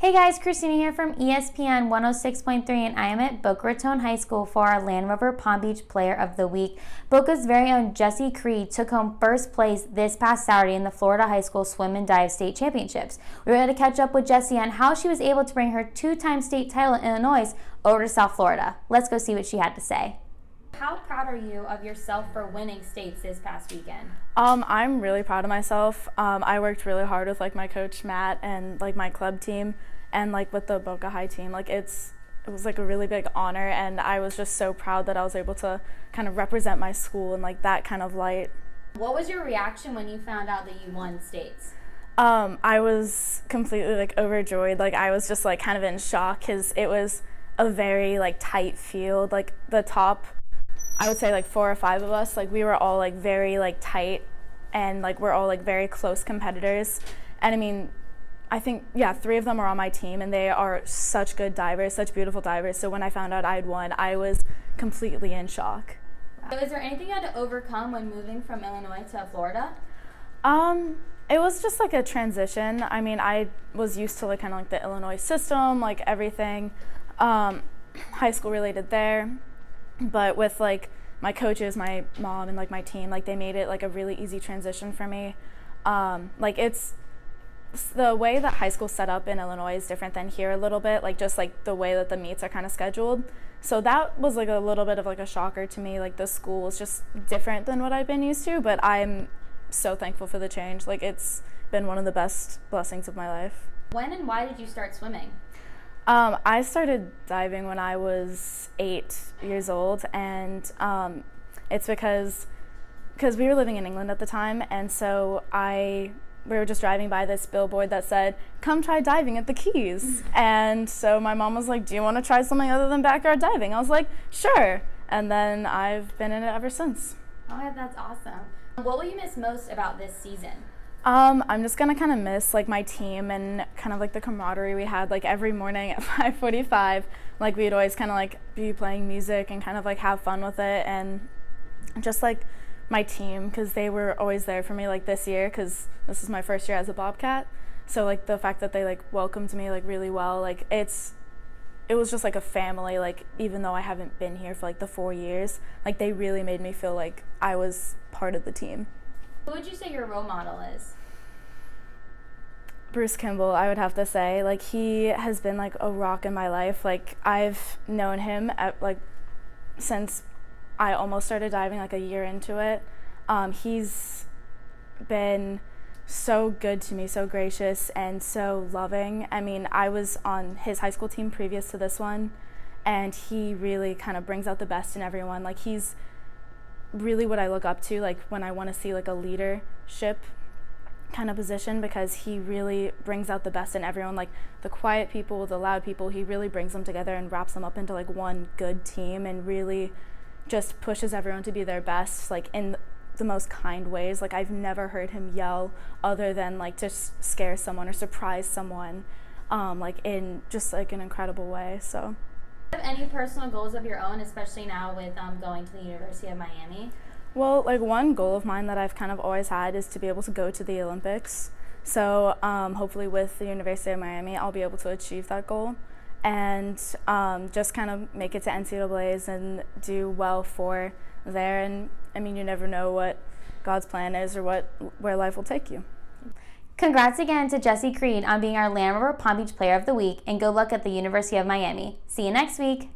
Hey guys, Christina here from ESPN 106.3, and I am at Boca Raton High School for our Land Rover Palm Beach Player of the Week. Boca's very own Jessie Creed took home first place this past Saturday in the Florida High School Swim and Dive State Championships. We were able to catch up with Jessie on how she was able to bring her two-time state title in Illinois over to South Florida. Let's go see what she had to say. How proud are you of yourself for winning states this past weekend? I'm really proud of myself. I worked really hard with my coach Matt and my club team and with the Boca High team. It was a really big honor, and I was just so proud that I was able to kind of represent my school in that kind of light. What was your reaction when you found out that you won states? I was completely overjoyed. I was just kind of in shock because it was a very tight field. The top, I would say 4 or 5 of us, we were all very tight, and we're all very close competitors. And I mean, I think 3 of them are on my team, and they are such good divers, such beautiful divers. So when I found out I had won, I was completely in shock. So is there anything you had to overcome when moving from Illinois to Florida? It was just a transition. I mean, I was used to kind of the Illinois system, everything, high school related there. But with my coaches, my mom, and my team, they made it a really easy transition for me. It's the way that high school set up in Illinois is different than here a little bit, just the way that the meets are kind of scheduled. So that was a little bit of a shocker to me. The school is just different than what I've been used to, but I'm so thankful for the change. It's been one of the best blessings of my life. When and why did you start swimming? I started diving when I was 8 years old, and it's because we were living in England at the time, and so we were just driving by this billboard that said, "Come try diving at the Keys." And so my mom was like, "Do you want to try something other than backyard diving?" I was like, "Sure." And then I've been in it ever since. Oh, yeah, that's awesome. What will you miss most about this season? I'm just gonna kind of miss my team and kind of the camaraderie we had every morning at 5:45. We'd always kind of be playing music and kind of have fun with it, and just my team, because they were always there for me this year, because this is my first year as a Bobcat. So the fact that they welcomed me really well, it was just a family. Even though I haven't been here for the 4 years, they really made me feel I was part of the team. Who would you say your role model is? Bruce Kimball, I would have to say. He has been a rock in my life. I've known him at since I almost started diving, a year into it. He's been so good to me, so gracious and so loving. I mean, I was on his high school team previous to this one, and he really kind of brings out the best in everyone. He's really what I look up to, when I want to see a leadership kind of position, because he really brings out the best in everyone. The quiet people, the loud people, he really brings them together and wraps them up into one good team, and really just pushes everyone to be their best, in the most kind ways. I've never heard him yell other than to scare someone or surprise someone, in just an incredible way. So. Do you have any personal goals of your own, especially now with going to the University of Miami? Well, one goal of mine that I've kind of always had is to be able to go to the Olympics. So hopefully with the University of Miami, I'll be able to achieve that goal, and just kind of make it to NCAAs and do well for there. And I mean, you never know what God's plan is or where life will take you. Congrats again to Jessie Creed on being our Land Rover Palm Beach Player of the Week, and good luck at the University of Miami. See you next week.